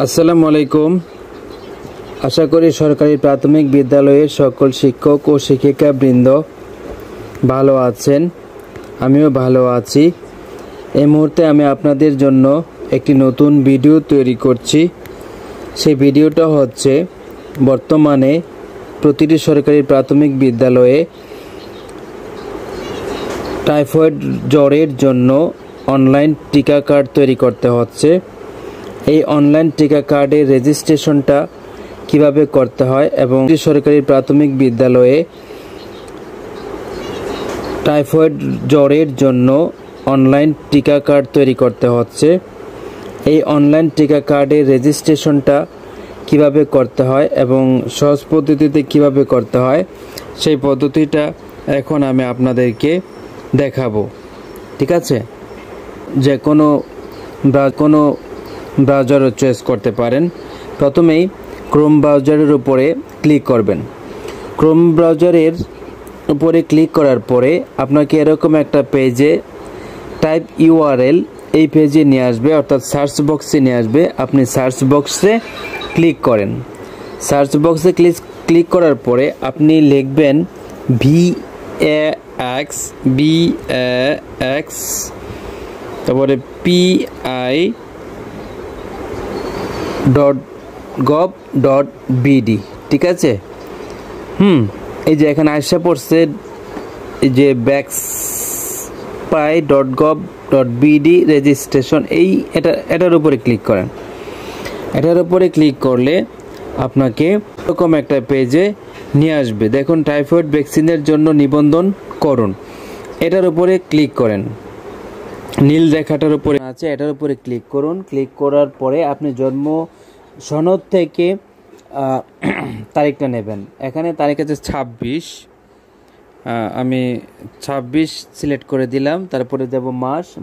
আসসালামু আলাইকুম। আশা করি সরকারি প্রাথমিক বিদ্যালয়ের সকল শিক্ষক ও শিক্ষিকা বৃন্দ ভালো আছেন। আমিও ভালো আছি। এই মুহূর্তে আমি আপনাদের জন্য একটি নতুন ভিডিও তৈরি করছি। সেই ভিডিওটা হচ্ছে বর্তমানে প্রতিটি সরকারি প্রাথমিক বিদ্যালয়ে টাইফয়েড জ্বরের জন্য অনলাইন টিকা কার্ড তৈরি করতে হচ্ছে। এই অনলাইন টিকা কার্ডের রেজিস্ট্রেশনটা কিভাবে করতে হয় এবং সরকারি প্রাথমিক বিদ্যালয়ে টাইফয়েড জ্বরের জন্য অনলাইন টিকা কার্ড তৈরি করতে হচ্ছে। এই অনলাইন টিকা কার্ডের রেজিস্ট্রেশনটা কিভাবে করতে হয় এবং সহজ পদ্ধতিতে কিভাবে করতে হয় সেই পদ্ধতিটা এখন আমি আপনাদেরকে দেখাবো। ঠিক আছে, যে কোনো ব্রাউজারও চয়েস করতে পারেন। প্রথমেই ক্রোম ব্রাউজারের উপরে ক্লিক করবেন। ক্রোম ব্রাউজারের উপরে ক্লিক করার পরে আপনাকে এরকম একটা পেজে টাইপ ইউআরএল এই পেজে নিয়ে আসবে, অর্থাৎ সার্চ বক্সে নিয়ে আসবে। আপনি সার্চ বক্সে ক্লিক করেন। সার্চ বক্সে ক্লিক করার পরে আপনি লিখবেন VAX তারপরে PI.gov.bd। ঠিক আছে, এই যে এখানে আসা পড়ছে, এই যে PI.gov.bd রেজিস্ট্রেশন, এটার উপরে ক্লিক করেন। এটার উপরে ক্লিক করলে আপনাকে এরকম একটা পেজে নিয়ে আসবে। দেখুন, টাইফয়েড ভ্যাকসিনের জন্য নিবন্ধন করুন। এটার উপরে ক্লিক করেন। নীল রেখাটার উপরে আছে, এটার উপরে ক্লিক করুন। ক্লিক করার পরে আপনি জন্ম সনদ থেকে তারিখটা নেবেন। এখানে তারিখ আছে 26, আমি 26 সিলেক্ট করে দিলাম। তারপরে দেব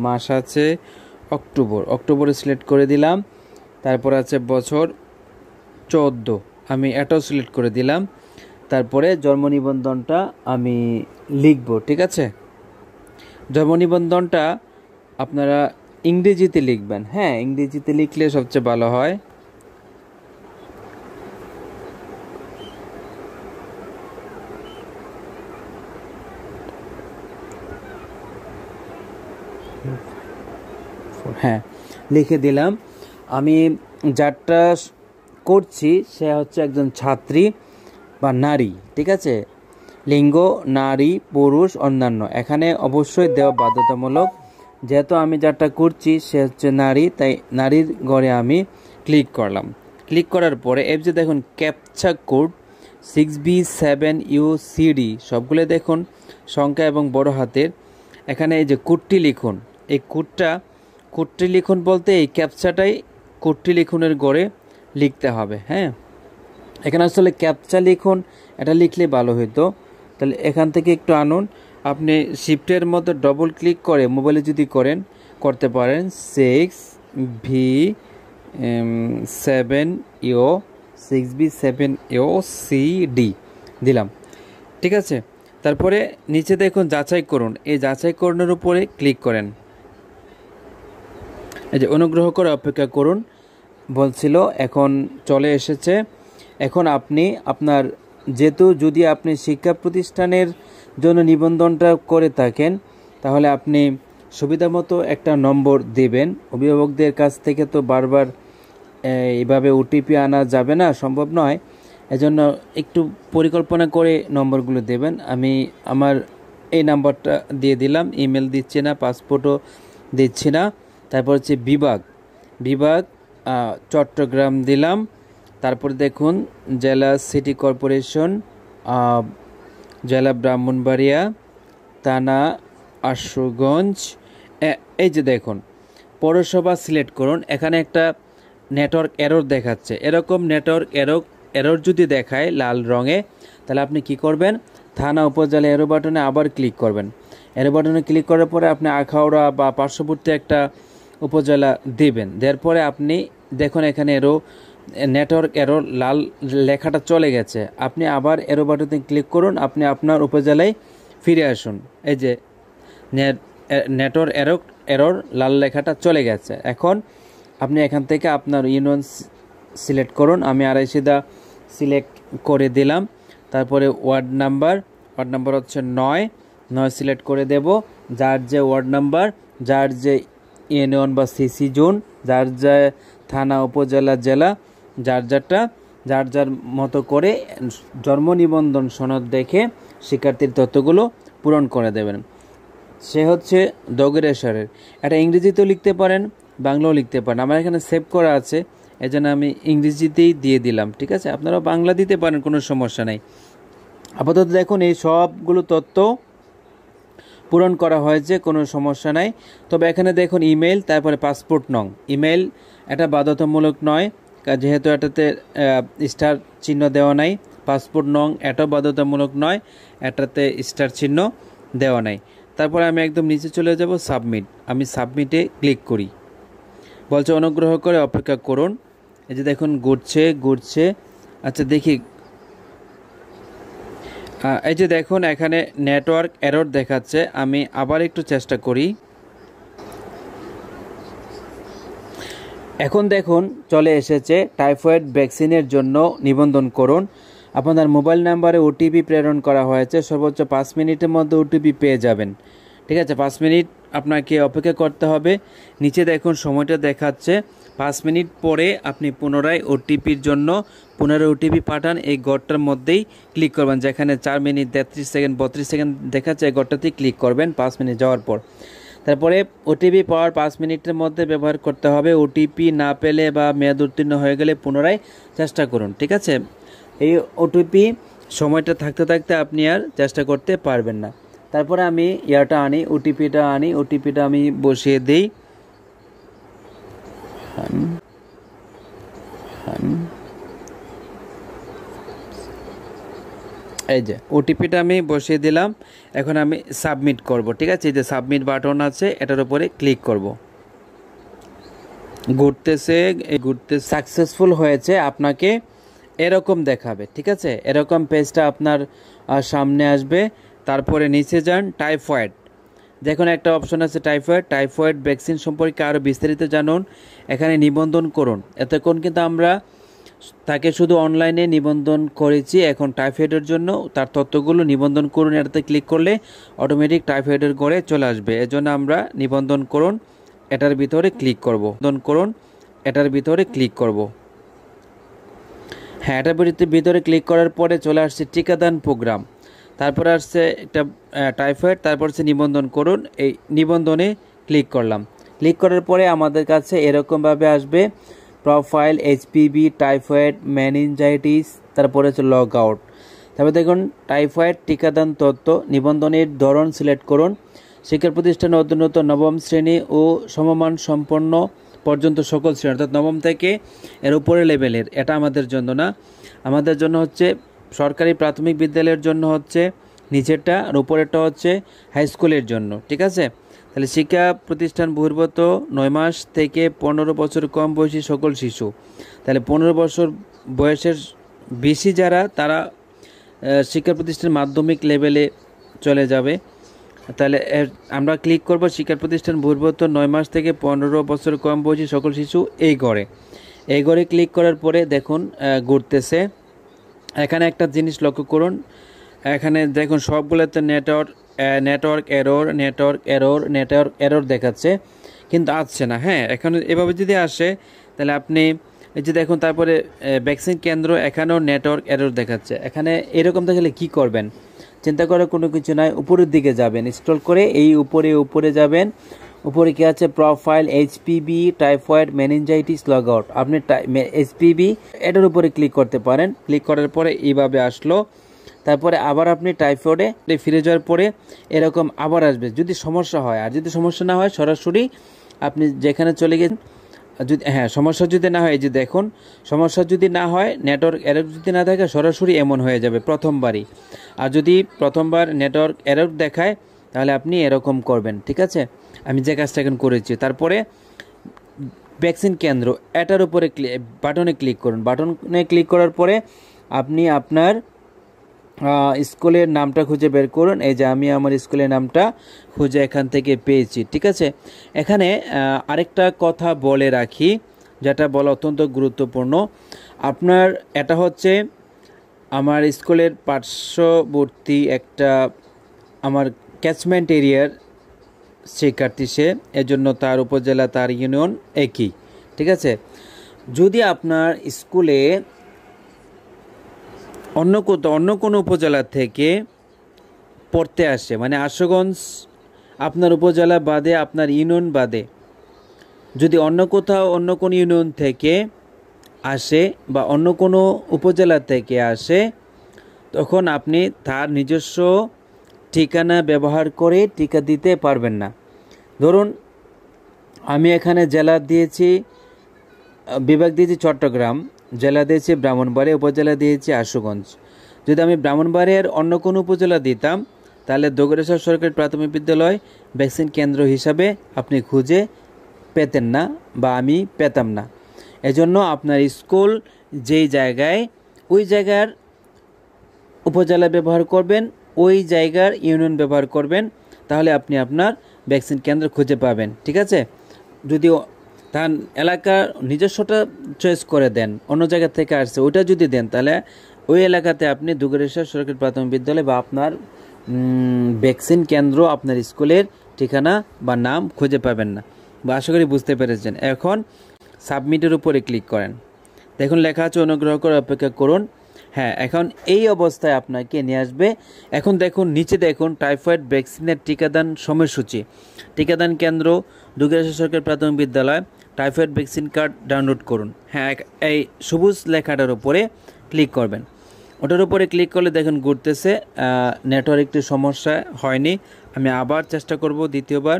মাস আছে অক্টোবরে সিলেক্ট করে দিলাম। তারপর আছে বছর 14, আমি এটাও সিলেক্ট করে দিলাম। তারপরে জন্ম নিবন্ধনটা আমি লিখব। ঠিক আছে, জন্ম নিবন্ধনটা আপনারা ইংরেজিতে লিখবেন। হ্যাঁ, ইংরেজিতে লিখলে সবচেয়ে ভালো হয়। হ্যাঁ, লিখে দিলাম। আমি যারটা করছি সে হচ্ছে একজন ছাত্রী বা নারী। ঠিক আছে, লিঙ্গ নারী, পুরুষ, অন্যান্য এখানে অবশ্যই দেওয়া বাধ্যতামূলক। যেহেতু আমি যারটা করছি সে হচ্ছে নারী, তাই নারীর ঘরে আমি ক্লিক করলাম। ক্লিক করার পরে এই যে দেখুন ক্যাপচা কোড 6B7UCD সবগুলো দেখুন সংখ্যা এবং বড় হাতের। এখানে এই যে কোডটি লিখুন। এই কোডটি লিখুন বলতে এই ক্যাপচাটাই কোডটি লিখুনের ঘরে লিখতে হবে। হ্যাঁ, এখানে আসলে ক্যাপচা লিখুন, এটা লিখলে ভালো হতো। তাহলে এখান থেকে একটু আনুন। আপনি শিফটের মধ্যে ডবল ক্লিক করে মোবাইলে যদি করতে পারেন 6B7UCD দিলাম। ঠিক আছে, তারপরে নিচে দেখুন যাচাই করুন। এই যাচাই করুনের উপরে ক্লিক করেন। এই যে অনুগ্রহ করে অপেক্ষা করুন বলছিল, এখন চলে এসেছে। এখন আপনি আপনার যেহেতু যদি আপনি শিক্ষা প্রতিষ্ঠানের জন্য নিবন্ধনটা করে থাকেন তাহলে আপনি সুবিধা মতো একটা নম্বর দেবেন। অভিভাবকদের কাছ থেকে তো বারবার এইভাবে ওটিপি আনা যাবে না, সম্ভব নয়। এজন্য একটু পরিকল্পনা করে নম্বরগুলো দেবেন। আমি আমার এই নাম্বারটা দিয়ে দিলাম। ইমেল দিচ্ছি না, পাসপোর্টও দিচ্ছি না। তারপর হচ্ছে বিভাগ চট্টগ্রাম দিলাম। তারপর দেখুন জেলা সিটি কর্পোরেশন, জেলা ব্রাহ্মণবাড়িয়া, থানা আশুগঞ্জ। এই যে দেখুন পৌরসভা সিলেক্ট করুন। এখানে একটা নেটওয়ার্ক এরর দেখাচ্ছে। এরকম নেটওয়ার্ক এরর যদি দেখায় লাল রঙে, তাহলে আপনি কি করবেন, থানা উপজেলা এরো বাটনে আবার ক্লিক করবেন। এরো বাটনে ক্লিক করার পরে আপনি আখাউড়া বা পার্শ্ববর্তী একটা উপজেলা দেবেন। দেওয়ার পরে আপনি দেখুন এখানে নেটওয়ার্ক এরর লাল লেখাটা চলে গেছে। আপনি আবার এরো বাটনে ক্লিক করুন, আপনি আপনার উপজেলায় ফিরে আসুন। এই যে নেটওয়ার্ক এরর লাল লেখাটা চলে গেছে। এখন আপনি এখান থেকে আপনার ইউনিয়ন সিলেক্ট করুন। আমি আড়াইশিদা সিলেক্ট করে দিলাম। তারপরে ওয়ার্ড নাম্বার হচ্ছে 9 সিলেক্ট করে দেব। যার যে ওয়ার্ড নাম্বার, যার যে ইউনিয়ন বা সিসি জোন, যার যে থানা, উপজেলা, জেলা, যার যার মতো করে জন্ম নিবন্ধন সনদ দেখে শিক্ষার্থীর তথ্যগুলো পূরণ করে দেবেন। সে হচ্ছে দগেরেশ্বরের। এটা ইংরেজিতেও লিখতে পারেন, বাংলাও লিখতে পারেন। আমার এখানে সেভ করা আছে, এজন্য আমি ইংরেজিতেই দিয়ে দিলাম। ঠিক আছে, আপনারাও বাংলা দিতে পারেন, কোনো সমস্যা নেই। আপাতত দেখুন এই সবগুলো তথ্য পূরণ করা হয়েছে, কোনো সমস্যা নাই। তবে এখানে দেখুন ইমেল, তারপরে পাসপোর্ট নং। ইমেল এটা বাধ্যতামূলক নয়, যেহেতু এটাতে স্টার চিহ্ন দেওয়া নাই। পাসপোর্ট নং এটাও বাধ্যতামূলক নয়, এটাতে স্টার চিহ্ন দেওয়া নাই। তারপরে আমি একদম নিচে চলে যাব, সাবমিট। আমি সাবমিটে ক্লিক করি। বলছে অনুগ্রহ করে অপেক্ষা করুন। এই যে দেখুন ঘুরছে। আচ্ছা দেখি, এই যে দেখুন এখানে নেটওয়ার্ক এরর দেখাচ্ছে। আমি আবার একটু চেষ্টা করি। এখন দেখুন চলে এসেছে, টাইফয়েড ভ্যাকসিনের জন্য নিবন্ধন করুন। আপনার মোবাইল নাম্বারে ওটিপি প্রেরণ করা হয়েছে। সর্বোচ্চ 5 মিনিটের মধ্যে ওটিপি পেয়ে যাবেন। ঠিক আছে, 5 মিনিট আপনাকে অপেক্ষা করতে হবে। নিচে দেখুন সময়টা দেখাচ্ছে। 5 মিনিট পরে আপনি পুনরায় ওটিপির জন্য ওটিপি পাঠান। এই ঘরটার মধ্যেই ক্লিক করবেন, যেখানে 4 মিনিট 33 সেকেন্ড 32 সেকেন্ড দেখাচ্ছে, এই ঘরটাতেই ক্লিক করবেন 5 মিনিট যাওয়ার পর। তারপরে ওটিপি পাওয়ার 5 মিনিটের মধ্যে ব্যবহার করতে হবে। ওটিপি না পেলে বা মেয়াদ উত্তীর্ণ হয়ে গেলে পুনরায় চেষ্টা করুন। ঠিক আছে, এই ওটিপি সময়টা থাকতে থাকতে আপনি আর চেষ্টা করতে পারবেন না। তারপরে আমি ওটিপিটা আমি বসিয়ে দিই। এই যে ওটিপিটা আমি বসিয়ে দিলাম। এখন আমি সাবমিট করব। ঠিক আছে, এই যে সাবমিট বাটন আছে, এটার উপরে ক্লিক করব। ঘুরতে সাকসেসফুল হয়েছে, আপনাকে এরকম দেখাবে। ঠিক আছে, এরকম পেজটা আপনার সামনে আসবে। তারপরে নিচে যান, টাইফয়েড। দেখুন একটা অপশন আছে টাইফয়েড ভ্যাকসিন সম্পর্কে আরও বিস্তারিত জানুন, এখানে নিবন্ধন করুন। এতক্ষণ কিন্তু আমরা তাকে শুধু অনলাইনে নিবন্ধন করেছি। এখন টাইফয়েডের জন্য তার তথ্যগুলো নিবন্ধন করুন, এটাতে ক্লিক করলে অটোমেটিক টাইফয়েডের ঘরে চলে আসবে। এজন্য আমরা নিবন্ধন করুন এটার ভিতরে ক্লিক করব। হ্যাঁ, এটার ভিতরে ক্লিক করার পরে চলে আসছে টিকাদান প্রোগ্রাম। তারপরে আসছে একটা টাইফয়েড, তারপর হচ্ছে নিবন্ধন করুন। এই নিবন্ধনে ক্লিক করলাম। ক্লিক করার পরে আমাদের কাছে এরকমভাবে আসবে, প্রোফাইল, এইচপিভি, টাইফয়েড, মেনিনজাইটিস, তারপরে হচ্ছে লগ আউট। তারপরে দেখুন টাইফয়েড টিকাদান তথ্য। নিবন্ধনের ধরন সিলেক্ট করুন। শিক্ষা প্রতিষ্ঠানে অধ্যয়নরত নবম শ্রেণী ও সমমান সম্পন্ন পর্যন্ত সকল শ্রেণী, অর্থাৎ নবম থেকে এর উপরে লেভেলের। এটা আমাদের জন্য না, আমাদের জন্য হচ্ছে সরকারি প্রাথমিক বিদ্যালয়ের জন্য হচ্ছে নিচেরটা, আর উপরেরটা হচ্ছে হাই স্কুলের জন্য। ঠিক আছে, তাহলে শিক্ষা প্রতিষ্ঠান বহির্ভূত 9 মাস থেকে 15 বছর কম বয়সী সকল শিশু। তাহলে 15 বছর বয়সের বেশি যারা, তারা শিক্ষা প্রতিষ্ঠান মাধ্যমিক লেভেলে চলে যাবে। তাহলে আমরা ক্লিক করব শিক্ষা প্রতিষ্ঠান বহির্ভূত 9 মাস থেকে 15 বছর কম বয়সী সকল শিশু এই ঘরে ক্লিক করার পরে দেখুন ঘুরতেছে। এখানে একটা জিনিস লক্ষ্য করুন, এখানে দেখুন সবগুলোতে নেটওয়ার্ক এরর দেখাচ্ছে, কিন্তু আসছে না। হ্যাঁ, এখন এভাবে যদি আসে তাহলে আপনি এই যে দেখুন, তারপরে ভ্যাকসিন কেন্দ্র, এখানেও নেটওয়ার্ক এরর দেখাচ্ছে। এখানে এরকম দেখালে কি করবেন? চিন্তা করার কোনো কিছু নয়, উপরের দিকে যাবেন, স্ক্রল করে এই উপরে যাবেন। উপরে কি আছে? Profile, HPV, typhoid, meningitis, log out. আপনি এইচপিভি এটার উপরে ক্লিক করতে পারেন। ক্লিক করার পরে এইভাবে আসলো। তারপরে আবার আপনি টাইফয়েডে ফিরে যাওয়ার পরে এরকম আবার আসবে যদি সমস্যা হয়। আর যদি সমস্যা না হয়, সরাসরি আপনি যেখানে চলে গেছেন, যদি সমস্যা যদি না হয়, এই যে দেখুন সমস্যা যদি না হয়, নেটওয়ার্ক এরর যদি না থাকে, সরাসরি এমন হয়ে যাবে প্রথমবারই। আর যদি প্রথমবার নেটওয়ার্ক এরর দেখায়, তাহলে আপনি এরকম করবেন। ঠিক আছে, আমি যে কাজটা এখন করেছি। তারপরে ভ্যাকসিন কেন্দ্র, এটার উপরে বাটনে ক্লিক করুন। বাটনে ক্লিক করার পরে আপনি আপনার স্কুলের নামটা খুঁজে বের করুন। এই যে আমি আমার স্কুলের নামটা খুঁজে এখান থেকে পেয়েছি। ঠিক আছে, এখানে আরেকটা কথা বলে রাখি, যেটা বলা অত্যন্ত গুরুত্বপূর্ণ। আপনার এটা হচ্ছে আমার স্কুলের পার্শ্ববর্তী একটা আমার ক্যাচমেন্ট এরিয়ার শিক্ষার্থী সে, এজন্য তার উপজেলা তার ইউনিয়ন একই, ঠিক আছে। যদি আপনার স্কুলে অন্য কোনো উপজেলা থেকে পড়তে আসে, মানে আশুগঞ্জ আপনার উপজেলা বাদে, আপনার ইউনিয়ন বাদে যদি অন্য কোনো ইউনিয়ন থেকে আসে বা অন্য কোনো উপজেলা থেকে আসে, তখন আপনি তার নিজস্ব ঠিকানা ব্যবহার করে টিকা দিতে পারবেন না। ধরুন আমি এখানে জেলা দিয়েছি, বিভাগ দিয়েছি চট্টগ্রাম, জেলা দিয়েছি ব্রাহ্মণবাড়িয়া, উপজেলা দিয়েছি আশুগঞ্জ। যদি আমি ব্রাহ্মণবাড়িয়ার অন্য কোনো উপজেলা দিতাম, তাহলে দগরেশ্বর সরকারি প্রাথমিক বিদ্যালয় ভ্যাকসিন কেন্দ্র হিসাবে আপনি খুঁজে পেতেন না বা আমি পেতাম না। এজন্য আপনার স্কুল যেই জায়গায়, ওই জায়গার উপজেলা ব্যবহার করবেন, ওই জায়গার ইউনিয়ন ব্যবহার করবেন, তাহলে আপনি আপনার ভ্যাকসিন কেন্দ্র খুঁজে পাবেন, ঠিক আছে। যদি তার এলাকার নিজস্বটা চয়েস করে দেন, অন্য জায়গা থেকে আসছে ওইটা যদি দেন, তাহলে ওই এলাকাতে আপনি দুগরেশ্বর সরকারি প্রাথমিক বিদ্যালয় বা আপনার ভ্যাকসিন কেন্দ্র, আপনার স্কুলের ঠিকানা বা নাম খুঁজে পাবেন না। বা আশা করি বুঝতে পেরেছেন। এখন সাবমিটের উপরে ক্লিক করেন, দেখুন লেখা আছে অনুগ্রহ করে অপেক্ষা করুন। হ্যাঁ, এখন এই অবস্থায় আপনাকে নিয়ে আসবে। এখন দেখুন নিচে দেখুন টাইফয়েড ভ্যাকসিনের টিকাদান সময়সূচি, টিকাদান কেন্দ্র দুগরেশ্বর সরকারি প্রাথমিক বিদ্যালয়, টাইফয়েড ভ্যাকসিন কার্ড ডাউনলোড করুন। হ্যাঁ, এই সবুজ লেখাটার উপরে ক্লিক করবেন। ওটার উপরে ক্লিক করলে দেখুন ঘুরতেছে, নেটওয়ার্ক একটু সমস্যা হয়নি। আমি আবার চেষ্টা করব দ্বিতীয়বার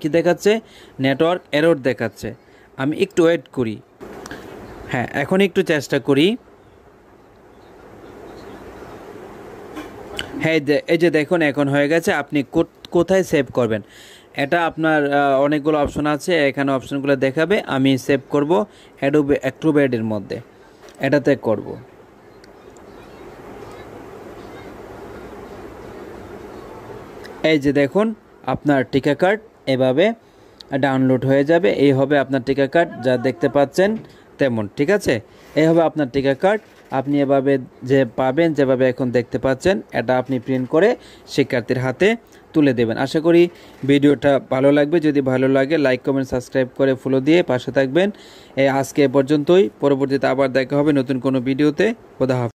কি দেখাচ্ছে, নেটওয়ার্ক এরর দেখাচ্ছে। আমি একটু ওয়েট করি। হ্যাঁ, এখন একটু চেষ্টা করি। হ্যাঁ, এই যে দেখুন এখন হয়ে গেছে। আপনি কোথায় সেভ করবেন, এটা আপনার অনেকগুলো অপশন আছে, এখানে অপশনগুলো দেখাবে। আমি সেভ করব অ্যাডোবে অ্যাক্রোব্যাটের মধ্যে, এটাতে করব। এই যে দেখুন আপনার টিকা কার্ড এভাবে ডাউনলোড হয়ে যাবে। এই হবে আপনার টিকা কার্ড, যা দেখতে পাচ্ছেন তেমন, ঠিক আছে। এই হবে আপনার টিকা কার্ড। আপনি এভাবে যে পাবেন, যেভাবে এখন দেখতে পাচ্ছেন, এটা আপনি প্রিন্ট করে শিক্ষার্থীর হাতে তুলে দেবেন। আশা করি ভিডিওটা ভালো লাগবে। যদি ভালো লাগে লাইক কমেন্ট সাবস্ক্রাইব করে ফলো দিয়ে পাশে থাকবেন। আজকে এ পর্যন্তই, পরবর্তীতে আবার দেখা হবে নতুন কোনো ভিডিওতে। খোদা হাফেজ।